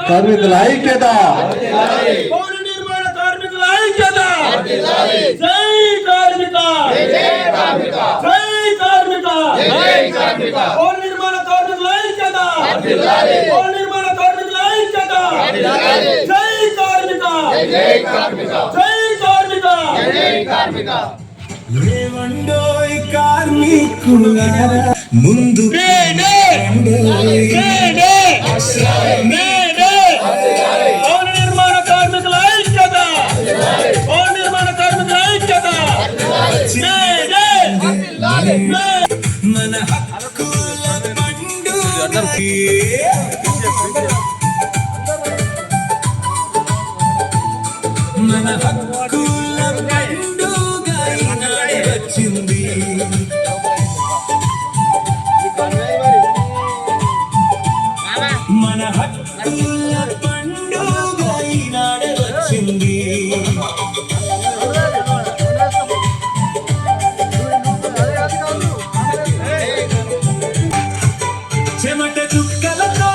కార్మికుల ఐక్యత, భవన నిర్మాణ కార్మికుల ఐక్యత. జై కార్మిక, జై కార్మిక, జై కార్మిక, జై కార్మిక. భవన నిర్మాణ కార్మికుల ఐక్యత, భవన నిర్మాణ కార్మికుల ఐక్యత. జై కార్మిక, జై కార్మిక, జై కార్మిక, జై కార్మిక. లేవండోయ్ కార్మికులారా ముందు భవన నిర్మాణ కార్మికుల ఐక్యత, భవన నిర్మాణ కార్మికుల ఐక్యత. మన హక్కుల పండుగ మన హక్కుల పండుగ ఈనాడే వచ్చింది. మన హక్కుల పండుగ ఈనాడే వచ్చింది. చెమట చుక్కలతో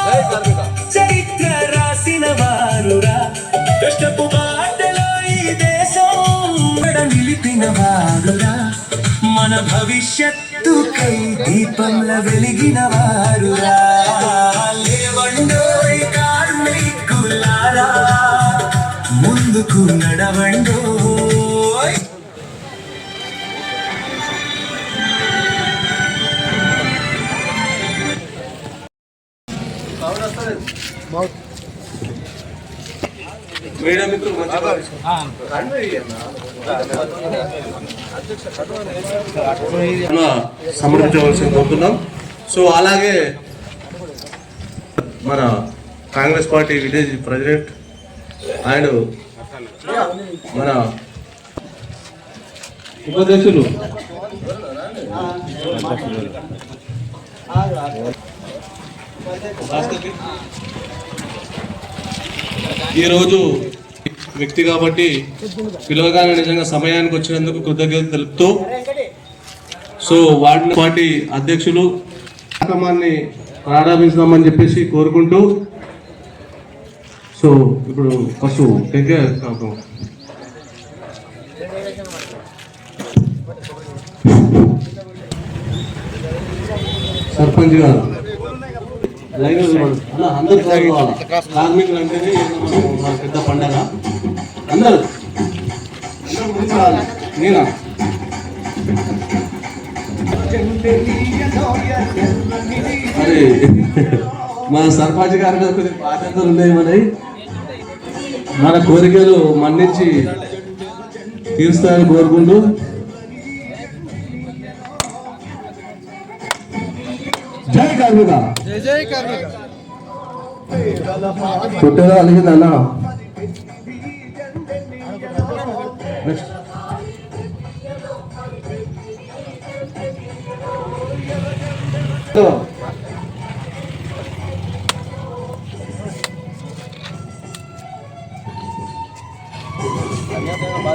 చరిత్ర రాసిన వారురా, కష్టపు బాటలో ఈ దేశం నిలిపిన వారురా, మన భవిష్యత్తుకై దీపంలో వెలిగిన వారురా. లేవండోయ్ కార్మికులారా ముందుకు నడవండోయ్. సమర్పించవలసి కోరుతున్నాం. సో అలాగే మన Congress party village president and మన ఉపాధ్యక్షులు ఈరోజు వ్యక్తి కాబట్టి పిలవగానే నిజంగా సమయానికి వచ్చినందుకు కృతజ్ఞతలు తెలుపుతూ, సో వార్డు పార్టీ అధ్యక్షులు కార్యక్రమాన్ని ప్రారంభించుదామని చెప్పేసి కోరుకుంటూ, సో ఇప్పుడు ఫస్ట్ సర్పంచ్ గారు అందరూ కార్మికులు అంటేనే పెద్ద పండగ. అందరూ నేనా అరే మన సర్పంచ్ గారి మీద కొద్దిగా బాధ్యతలు ఉన్నాయి. మన కోరికలు మన్నించి తీరుస్తారని కోరుకుంటూ, జై కార్మిక, జై కార్మిక. చుట్టూ అలిగిందన్న.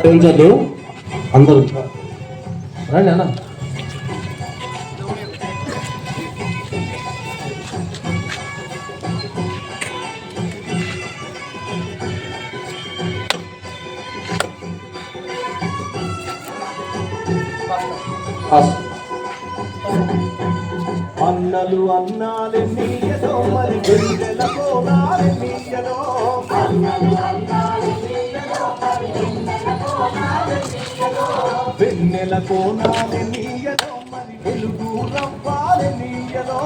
ఉంచద్దు అందరూ రండి అన్న. అన్నలు అన్నాలే నీయలో మరి గుండెల కోనాలే నీయలో, వెన్నెల కోనాలే నీయలో మరి వెలుగు రవ్వాలే నీయలో.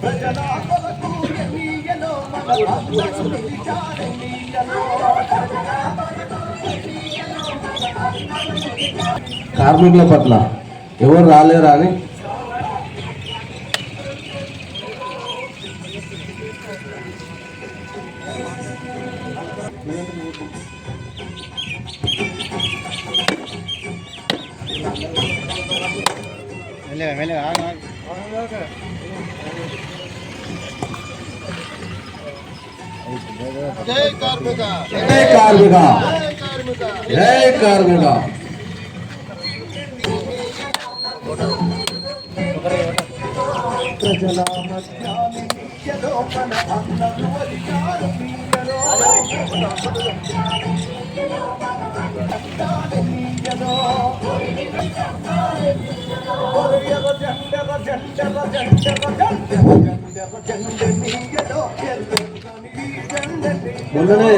ప్రజల కొరకు నీయలో మన విచారే నీయలో. కార్మికుల పట్ల ఎవరు రాలేరా అని జై కార్మిక, జై కార్మిక, జై కార్మిక. ప్రజల మధ్యాన్ని నీయలో మన అన్నలు అధికారం నీయలో మొన్ననే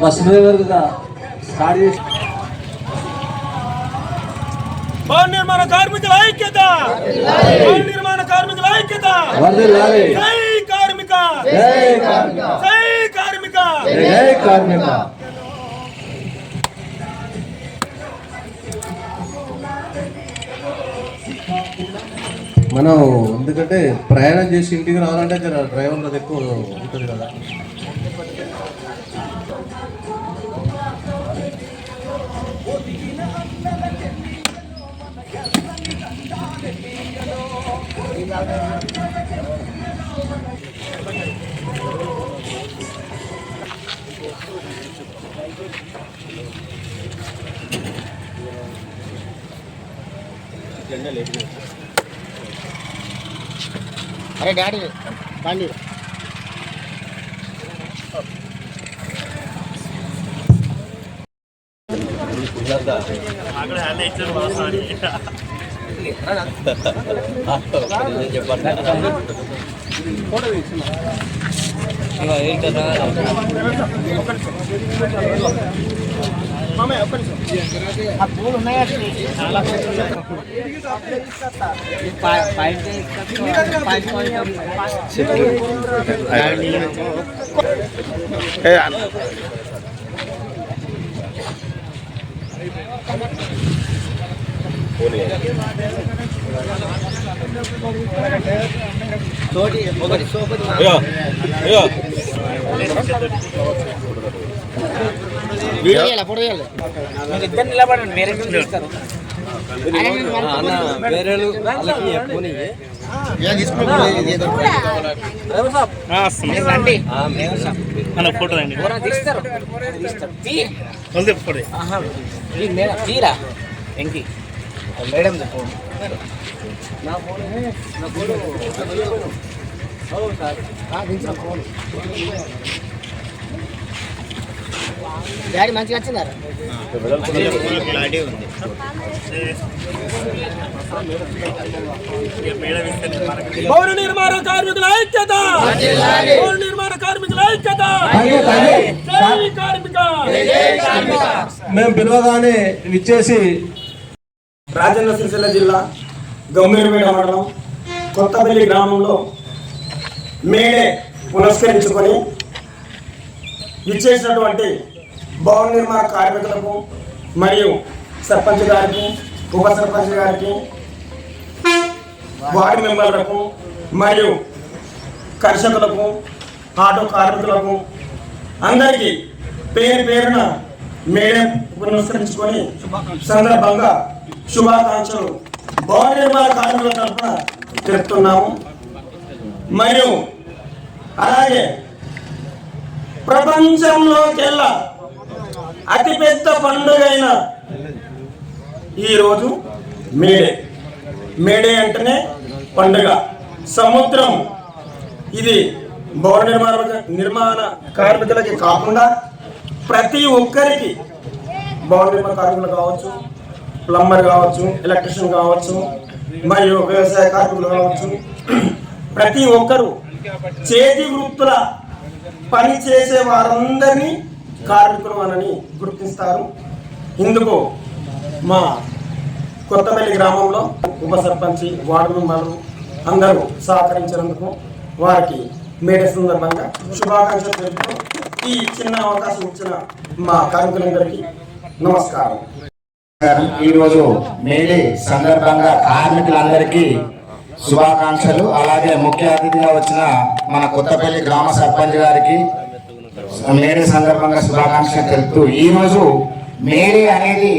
బస్ డ్రైవర్గా స్టార్ట్ చేసి భవన నిర్మాణ కార్మికుల ఐక్యత, భవన నిర్మాణ కార్మికుల ఐక్యత. వర్ధిల్లాలి. జై కార్మిక, జై కార్మిక, జై కార్మిక, జై కార్మిక. మనం ఎందుకంటే ప్రయాణం చేసి ఇంటికి రావాలంటే డ్రైవర్లది ఎక్కువ ఉంటుంది కదా. अरे डैडी पानी పూలు ఉన్నాయా ఫోటో ఇద్దరు నిలబడండి వేరే చూస్తారు ఫోటో అండి తీరా ఎంకి మేడం నా ఫోన్ డాడీ మంచిగా వచ్చిందారా భవన నిర్మాణ కార్మికుల ఐక్యత, భవన నిర్మాణ కార్మికుల ఐక్యత. జై కార్మిక. మేము పిలవగానే ఇచ్చేసి రాజన్న సిరిసిల్ల జిల్లా గంభీరపేట మండలం కొత్తపల్లి గ్రామంలో మేడే పురస్కరించుకొని ఇచ్చేసినటువంటి భవన నిర్మాణ కార్మికులకు మరియు సర్పంచ్ గారికి, ఉప సర్పంచ్ గారికి, వార్డు మెంబర్లకు మరియు కర్షకులకు, ఆటో కార్మికులకు అందరికీ పేరు పేరున మేడే పురస్కరించుకొని సందర్భంగా శుభాకాంక్షలు భవన నిర్మాణ కార్మికుల తరఫున తెలుపుతున్నాము. మరియు అలాగే ప్రపంచంలోకెల్లా అతిపెద్ద పండుగైన ఈరోజు మేడే. మేడే అంటేనే పండుగ. సముద్రం ఇది భవన నిర్మాణ కార్మికులకి కాకుండా ప్రతి ఒక్కరికి, భవన నిర్మాణ కార్మికులు కావచ్చు, ప్లంబర్ కావచ్చు, ఎలక్ట్రీషియన్ కావచ్చు, మరియు వ్యవసాయ కార్మికులు కావచ్చు, ప్రతి ఒక్కరు చేతి వృత్తుల పని చేసే వారందరినీ కార్మికులు అని గుర్తిస్తారు. ఇందుకు మా కొత్తపల్లి గ్రామంలో ఉప సర్పంచి, వార్డు మెంబర్లు అందరూ సహకరించినందుకు వారికి మేడే సందర్భంగా శుభాకాంక్షలు తెలుపుతూ ఈ చిన్న అవకాశం ఇచ్చిన మా కార్మికులందరికీ నమస్కారం. ఈరోజు మేడే సందర్భంగా కార్మికులందరికీ శుభాకాంక్షలు. అలాగే ముఖ్య అతిథిగా వచ్చిన మన కొత్తపల్లి గ్రామ సర్పంచ్ గారికి మేడే సందర్భంగా శుభాకాంక్షలు తెలుపుతూ, ఈరోజు మేడే అనేది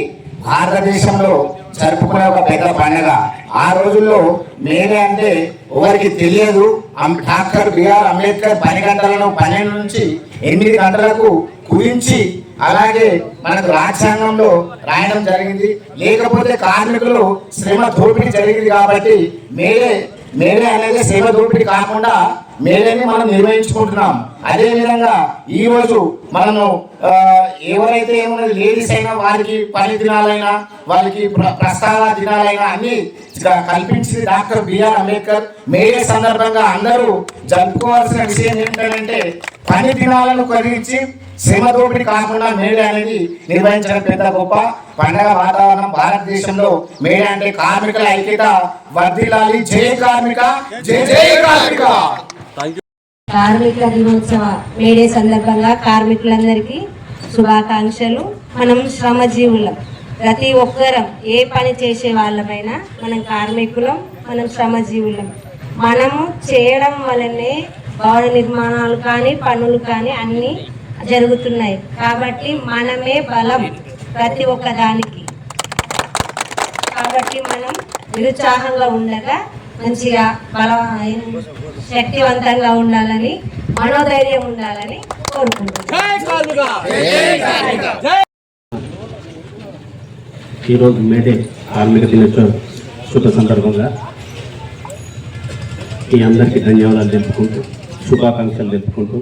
భారతదేశంలో జరుపుకునే ఒక పెద్ద పండుగ. ఆ రోజుల్లో మేడే అంటే ఎవరికి తెలియదు. డాక్టర్ బిఆర్ అంబేద్కర్ 10 గంటలను 12 నుంచి 8 గంటలకు కుదించి అలాగే మనకు రాజ్యాంగంలో రాయడం జరిగింది. లేకపోతే కార్మికులు శ్రమ దోపిడీ జరిగింది కాబట్టి మేడే మేడే అనేది శ్రమ దోపిడీ కాకుండా మేడేని మనం నిర్వహించుకుంటున్నాం. అదేవిధంగా ఈ రోజు మనము ఎవరైతే ఏమన్నది లేడీస్ అయినా వారికి పని దినాలైనా వాళ్ళకి ప్రస్తావ దినాలైనా అన్ని కల్పించింది డాక్టర్ బిఆర్ అంబేద్కర్. మేడే సందర్భంగా అందరూ జరుపుకోవాల్సిన విషయం ఏంటంటే పని దినాలను కలిగించి శ్రమ దోపిడీ కాకుండా మేడే అనేది నిర్వహించడం పెద్ద గొప్ప పండగ వాతావరణం. భారతదేశంలో మేడే అంటే కార్మికుల ఐక్యత వర్ధిల్లాలి. జై కార్మిక, జై జై కార్మిక. కార్మికుల దినోత్సవ మేడే సందర్భంగా కార్మికులందరికీ శుభాకాంక్షలు. మనం శ్రమజీవులం, ప్రతి ఒక్కరం ఏ పని చేసే వాళ్ళమైనా మనం కార్మికులం, మనం శ్రమజీవులం. మనము చేయడం వల్లనే భవన నిర్మాణాలు కానీ పనులు కానీ అన్నీ జరుగుతున్నాయి. కాబట్టి మనమే బలం ప్రతి ఒక్క దానికి. కాబట్టి మనం నిరుత్సాహంగా ఉండగా మంచిగా శక్తివంతంగా ఉండాలని, మనోధైర్యం ఉండాలని కోరుకుంటున్నాను. ఈరోజు మేడే కార్మిక దినోత్సవ శుభ సందర్భంగా మీ అందరికీ ధన్యవాదాలు తెలుపుకుంటూ శుభాకాంక్షలు తెలుపుకుంటూ,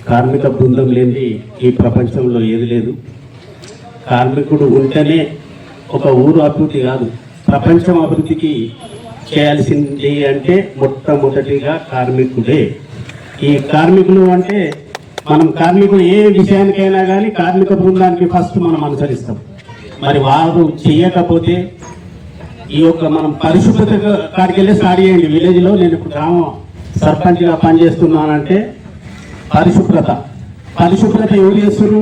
కార్మిక బృందం లేని ఈ ప్రపంచంలో ఏది లేదు. కార్మికుడు ఉంటేనే ఒక ఊరు అభివృద్ధి కాదు, ప్రపంచం అభివృద్ధికి చేయాల్సింది అంటే మొట్టమొదటిగా కార్మికుడే. ఈ కార్మికులు అంటే మనం కార్మికులు ఏ విషయానికైనా కానీ కార్మిక బృందానికి ఫస్ట్ మనం అనుసరిస్తాం. మరి వారు చేయకపోతే ఈ యొక్క మనం పరిశుభ్రత కాడికి వెళ్ళి స్టార్ట్ చేయండి. విలేజ్లో నేను ఇప్పుడు గ్రామం సర్పంచ్గా పనిచేస్తున్నానంటే పరిశుభ్రత ఎవరు చేస్తారు?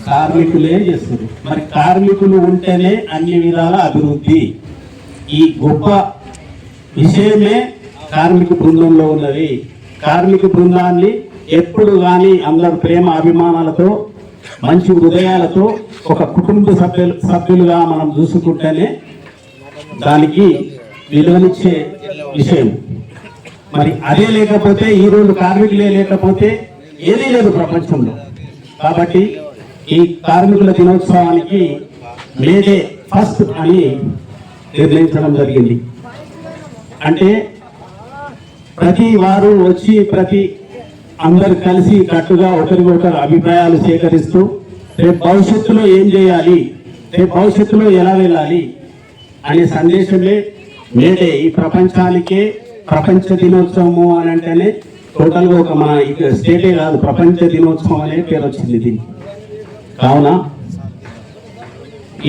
కార్మికులే చేస్తారు. మరి కార్మికులు ఉంటేనే అన్ని విధాల అభివృద్ధి. ఈ గొప్ప విషయమే కార్మిక బృందంలో ఉన్నది. కార్మిక బృందాన్ని ఎప్పుడు కానీ అందరు ప్రేమ అభిమానాలతో మంచి హృదయాలతో ఒక కుటుంబ సభ్యులుగా మనం చూసుకుంటేనే దానికి విలువనిచ్చే విషయం. మరి అదే లేకపోతే ఈరోజు కార్మికులే లేకపోతే ఏదీ లేదు ప్రపంచంలో. కాబట్టి ఈ కార్మికుల దినోత్సవానికి మేడే ఫస్ట్ అని నిర్ణయించడం జరిగింది. అంటే ప్రతి వారు వచ్చి అందరు కలిసి కట్టుగా ఒకరికొకరు అభిప్రాయాలు సేకరిస్తూ రేపు భవిష్యత్తులో ఏం చేయాలి, రేపు భవిష్యత్తులో ఎలా వెళ్ళాలి అనే సందేశమే మేడే. ఈ ప్రపంచానికే ప్రపంచ దినోత్సవము అని అంటేనే టోటల్గా ఒక మన స్టేటే కాదు, ప్రపంచ దినోత్సవం అనే పేరు వచ్చింది దీనికి. కావున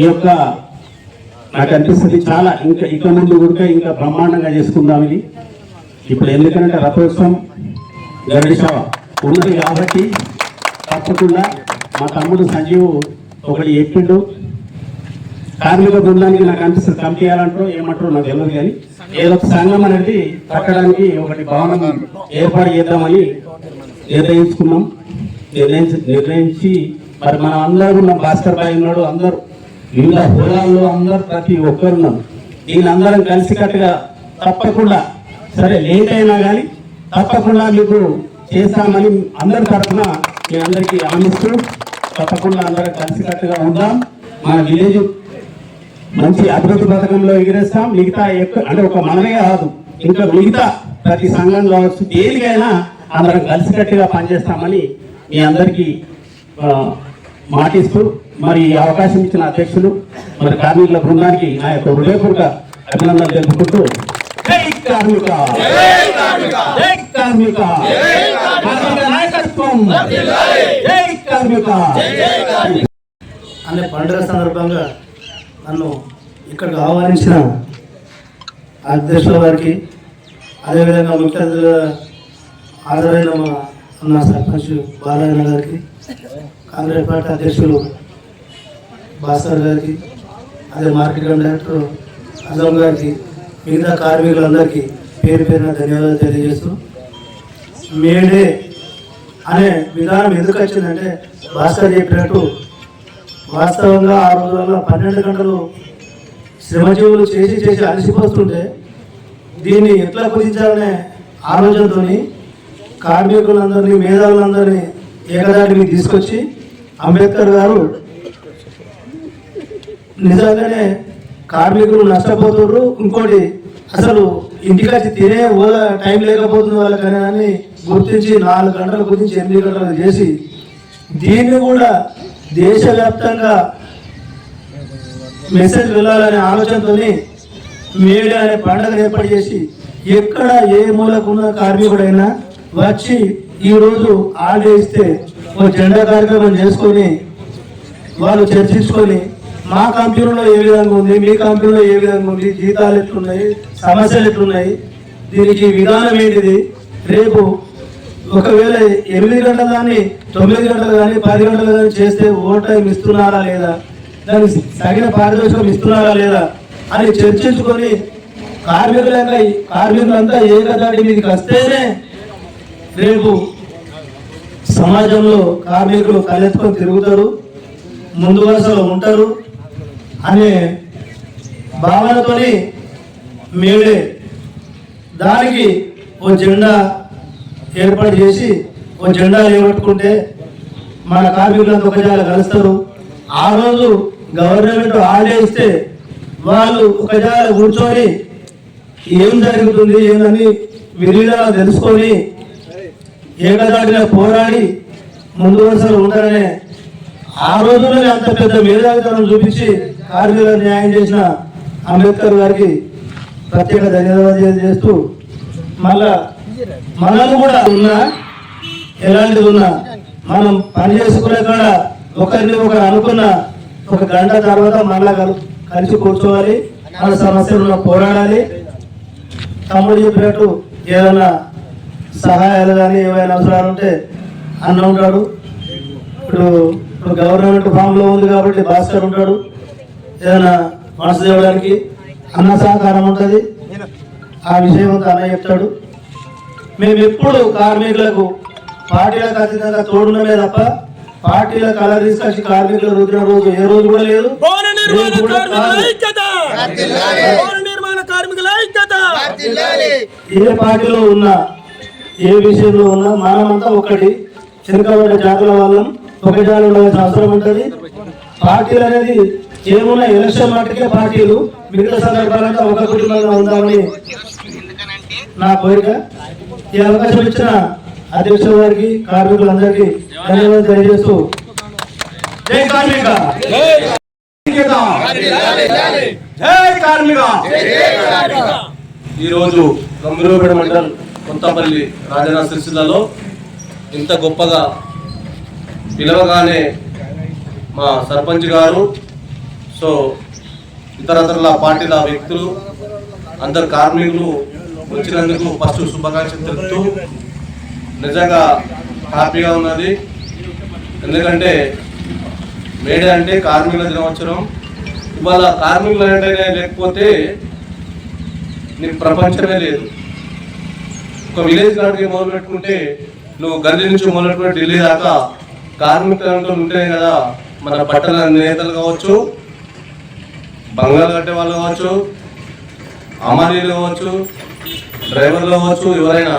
ఈ యొక్క నాకు అనిపిస్తుంది చాలా ఇక ముందు కూడా ఇంకా బ్రహ్మాండంగా చేసుకుందాం ఇది. ఇప్పుడు ఎందుకంటే రథోత్సవం గరుడ సేవ ఉన్నది కాబట్టి తప్పకుండా మా తమ్ముడు సంజీవ్ ఒకటి చెప్పిండు. కార్మిక బృందానికి నాకు అనిపిస్తుంది కమిటీ చేయాలంటారో ఏమంటారో నాకు తెలియదు, కానీ ఏదో ఒక సంఘం అనేది కట్టడానికి ఒకటి భవనం ఏర్పాటు చేద్దామని నిర్ణయించుకున్నాం. నిర్ణయించి మరి మనం అందరూ ఉన్నాం, భాస్కర్ భాయ్ ఉన్నాడు, అందరూ వివిధ హోదాల్లో అందరు ప్రతి ఒక్కరున్నాం. దీనందరం కలిసికట్టుగా తప్పకుండా సరే లేట్ అయినా కానీ తప్పకుండా మీకు చేస్తామని అందరి తరఫున మీ అందరికీ హామీస్తూ తప్పకుండా అందరం కలిసికట్టుగా ఉందాం. మన విలేజ్ మంచి అభివృద్ధి పథకంలో ఎగిరేస్తాం. మిగతా అంటే ఒక మనమే కాదు, ఇంకా మిగతా ప్రతి సంఘం కావచ్చు దేనికైనా అందరం కలిసికట్టుగా పనిచేస్తామని మీ అందరికీ మాటిస్తూ మరి ఈ అవకాశం ఇచ్చిన అధ్యక్షులు మరి కార్మికుల బృందానికి నా యొక్క హృదయపూర్వక అభినందనలు తెలుపుకుంటూ జై కార్మిక, జై కార్మిక, నాయకత్వం, జై కార్మిక. అనే పండుగ సందర్భంగా నన్ను ఇక్కడికి ఆహ్వానించిన అధ్యక్షుల వారికి, అదేవిధంగా ముఖ్య అతిథులుగా హాజరైన మా సర్పంచ్ బాలయ్య గారికి, కాంగ్రెస్ పార్టీ అధ్యక్షులు భాస్కర్ గారికి, అదే మార్కెట్ డైరెక్టర్ అజం గారికి, మిగతా కార్మికులందరికీ పేరు పేరున ధన్యవాదాలు తెలియజేస్తూ, మేడే అనే విధానం ఎందుకు వచ్చిందంటే భాస్కర్ చెప్పినట్టు వాస్తవంగా ఆ రోజుల్లో 12 గంటలు శ్రమజీవులు చేసి అలసిపోతుంటే దీన్ని ఎట్లా కుదించాలనే ఆలోచనతో కార్మికులందరినీ మేధావులందరినీ ఏకదాటికి తీసుకొచ్చి అంబేద్కర్ గారు నిజంగానే కార్మికులు నష్టపోతున్నారు. ఇంకోటి అసలు ఇంటికి వచ్చి తినే టైం లేకపోతుంది వాళ్ళకని అని గుర్తించి 4 గంటలు గురించి 8 గంటలు చేసి దీన్ని కూడా దేశవ్యాప్తంగా మెసేజ్ వెళ్ళాలనే ఆలోచనతో మేడే అనే పండుగ ఏర్పాటు చేసి ఎక్కడ ఏ మూలకున్న కార్మికుడైనా వచ్చి ఈరోజు హాలిడే ఇస్తే ఒక జెండా కార్యక్రమం చేసుకొని వాళ్ళు చర్చించుకొని మా కంపెనీలో ఏ విధంగా ఉంది, మీ కంపెనీలో ఏ విధంగా ఉంది, జీతాలు ఎట్లున్నాయి, సమస్యలు ఎట్లున్నాయి, దీనికి విధానం ఏంటిది, రేపు ఒకవేళ 8 గంటల కానీ 9 గంటలు కానీ 10 గంటలు కానీ చేస్తే ఓవర్ టైం ఇస్తున్నారా లేదా, దానికి తగిన పారితోషికం ఇస్తున్నారా లేదా అని చర్చించుకొని కార్మికులంతా ఏకదాటి మీదకి వస్తేనే రేపు సమాజంలో కార్మికులు కలెత్తుకొని తిరుగుతారు, ముందు వరుసలో ఉంటారు అనే భావనతోని మేడే దానికి ఓ జెండా ఏర్పాటు చేసి ఓ జెండా ఏర్పట్టుకుంటే మన కార్మికులంతా ఒక జాగా కలుస్తారు. ఆ రోజు గవర్నమెంట్ హాలిడే ఇస్తే వాళ్ళు ఒక జాగా కూర్చొని ఏం జరుగుతుంది ఏందని విరిగా తెలుసుకొని ఏకదాటిగా పోరాడి ముందు వరుసలో ఉంటారనే ఆ రోజుల్లోనే అంత పెద్ద మేధావితనం చూపించి కార్మికులకు న్యాయం చేసిన అంబేద్కర్ గారికి ప్రత్యేక ధన్యవాదాలు చేస్తూ మళ్ళా మనకు కూడా ఉన్నా ఎలాంటిది ఉన్నా మనం పని చేసుకునే కాడ ఒకరిని ఒకరు అనుకున్న 1 గంట తర్వాత మళ్ళా కలిసి కూర్చోవాలి, మన సమస్యలను పోరాడాలి. తమ్ముడు చెప్పినట్టు ఏదైనా సహాయాలు కానీ ఏమైనా అవసరాలు ఉంటే అన్న ఉంటాడు. ఇప్పుడు గవర్నమెంట్ ఫామ్లో ఉంది కాబట్టి భాస్కర్ ఉంటాడు, ఏదైనా మనసు చేయడానికి అన్న సహకారం ఉంటుంది. ఆ విషయం అంతా అన్న చెప్తాడు. మేము ఎప్పుడు కార్మికులకు పార్టీలకు అతీతంగా తోడునమే తప్ప పార్టీల కలర్ తీసుకొచ్చి కార్మికులు రుద్దిన రోజు ఏ రోజు కూడా లేదు. ఏ పార్టీలో ఉన్నా ఏ విషయంలో ఉన్నా మనమంతా ఒకటి వెనుకబడ్డ జాతుల వాళ్ళం ఒక జాతి ఉండాల్సిన అవసరం ఉంటుంది. పార్టీలు అనేది ఏమున్నా ఎలక్షన్ మట్టుకే పార్టీలు, మిగతా సందర్భాలంతా ఒక కుటుంబంగా ఉందామని నా కోరిక. ఈ అవకాశం ఇచ్చిన అధ్యక్షుల గారికి కార్మికులందరికీ ధన్యవాదాలు తెలియజేస్తూ జై కార్మిక, జై కార్మిక. ఈరోజు గంభీరపేట మండలం కొత్తపల్లి రాజన్న సిరిసిల్లలో ఇంత గొప్పగా పిలవగానే మా సర్పంచ్ గారు, సో ఇతరతర పార్టీల వ్యక్తులు అందరు కార్మికులు వచ్చినందుకు ఫస్ట్ శుభాకాంక్షలు తెలుపుతూ నిజంగా హ్యాపీగా ఉన్నది. ఎందుకంటే మేడే అంటే కార్మికుల దినోత్సవం. ఇవాళ కార్మికులు అంటేనే లేకపోతే నీకు ప్రపంచమే లేదు. ఒక విలేజ్ కాడికి మొదలు పెట్టుకుంటే నువ్వు గల్లీ నుంచి మొదలు పెట్టుకుంటే ఢిల్లీ దాకా కార్మికులు ఉంటేనే కదా మన పట్టణ నేతలు కావచ్చు, బంగారు కట్టే వాళ్ళు కావచ్చు, అమాలీలు కావచ్చు, డ్రైవర్లు కావచ్చు, ఎవరైనా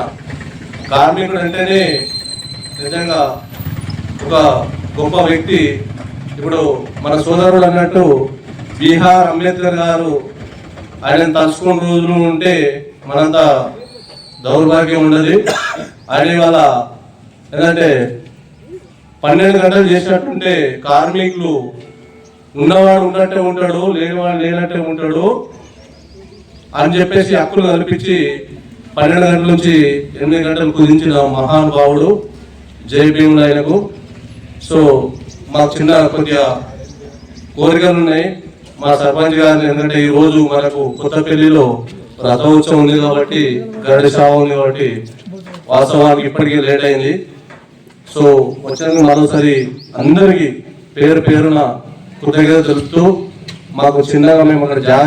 కార్మికుడు అంటేనే నిజంగా ఒక గొప్ప వ్యక్తి. ఇప్పుడు మన సోదరుడు అన్నట్టు బీహార్ అంబేద్కర్ గారు ఆయన తలుచుకున్న రోజులు ఉంటే మనంత దౌర్భాగ్యం ఉండదు. ఆయన వాళ్ళ ఏంటంటే 12 గంటలు చేసినట్టుంటే కార్మికులు ఉన్నవాడు ఉన్నట్టే ఉంటాడు, లేనివాడు లేనట్టే ఉంటాడు అని చెప్పేసి హక్కులు కల్పించి 12 గంటల నుంచి 8 గంటలు కుదించిన మహానుభావుడు. జై భీముడు ఆయనకు. సో మాకు చిన్న కొద్దిగా కోరికలు ఉన్నాయి మా సర్పంచ్ గారిని. ఎందుకంటే ఈరోజు మనకు కొత్తపల్లిలో రథోత్సవం ఉంది కాబట్టి, గడి సాగు ఉంది కాబట్టి వాస్తవానికి ఇప్పటికీ లేట్ అయింది. సో వచ్చినందుకు మరోసారి అందరికీ పేరు పేరున కృతజ్ఞత తెలుపుతూ, మాకు చిన్నగా మేము అక్కడ జాగా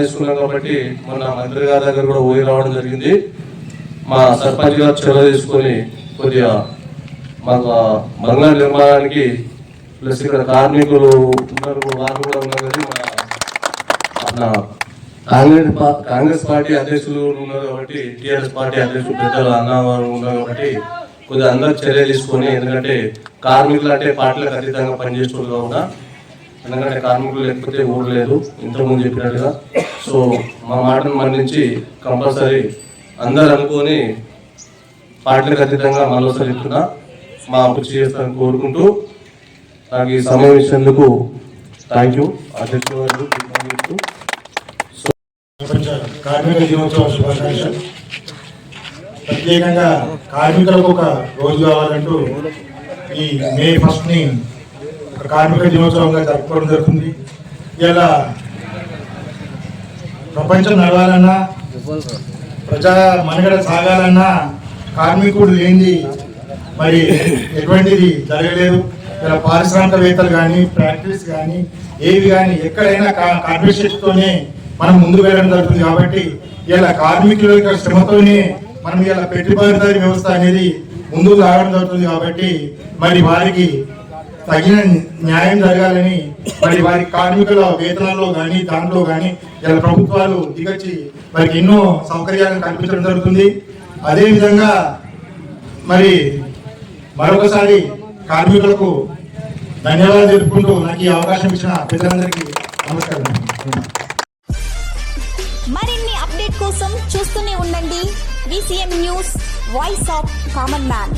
తీసుకున్నాం కాబట్టి మొన్న మంత్రి గారి దగ్గర కూడా పోయి రావడం జరిగింది. మా సర్పంచ్ గారు చొరవ తీసుకొని కొద్దిగా మాకు బంగ్లా నిర్మాణానికి ప్లస్ ఇక్కడ కార్మికులు ఉన్నారు, వాళ్ళు కూడా ఉన్నారు కదా, మన కాంగ్రెస్ పార్టీ అధ్యక్షులు ఉన్నారు కాబట్టి, టీఆర్ఎస్ పార్టీ అధ్యక్షులు పెద్దలు అన్నవారు ఉన్నారు కాబట్టి కొద్దిగా అందరూ చర్య తీసుకొని, ఎందుకంటే కార్మికులు అంటే పార్టీలకు అతీతంగా పనిచేస్తున్నారు కావున ఎందుకంటే కార్మికులు లేకపోతే ఊరు లేదు, ఇంతకుముందు చెప్పినట్టుగా. సో మా మాటను మన్నించి కంపల్సరీ అందరు అనుకొని పార్టీలకు అతీతంగా మరోసారి చెప్తున్నా మా కృషి చేస్తానని కోరుకుంటూ నాకు ఈ సమయం ఇచ్చేందుకు థ్యాంక్ యూ అధ్యక్షుడు. ప్రపంచ కార్మిక దినోత్సవ శుభాకాంక్షలు. ప్రత్యేకంగా కార్మికులకు ఒక రోజు కావాలంటూ ఈ మే 1ని కార్మిక దినోత్సవంగా జరుపుకోవడం జరుగుతుంది. ఇలా ప్రపంచం నడవాలన్నా ప్రజా మనుగడ సాగాలన్నా కార్మికుడు లేనిది మరి ఎటువంటిది జరగలేదు. ఇలా పారిశ్రామికవేత్తలు కానీ ఫ్యాక్టరీస్ కానీ ఏవి కానీ ఎక్కడైనా కార్మిక శక్తితోనే మనం ముందుకు వెళ్ళడం జరుగుతుంది. కాబట్టి ఇలా కార్మికుల యొక్క శ్రమతోనే మనం ఇలా పెట్టుబడిదారీ వ్యవస్థ అనేది ముందుకు రావడం జరుగుతుంది. కాబట్టి మరి వారికి తగిన న్యాయం జరగాలని మరి వారి కార్మికుల వేతనాల్లో కానీ దాంట్లో కానీ ఇలా ప్రభుత్వాలు దిగొచ్చి వారికి ఎన్నో సౌకర్యాలను కల్పించడం జరుగుతుంది. అదేవిధంగా మరి మరొకసారి కార్మికులకు ధన్యవాదాలు తెలుపుకుంటూ నాకు ఈ అవకాశం ఇచ్చిన పెద్దలందరికీ నమస్కారం. మరిన్ని అప్డేట్ కోసం చూస్తూనే ఉండండి VCM news, voice of common man.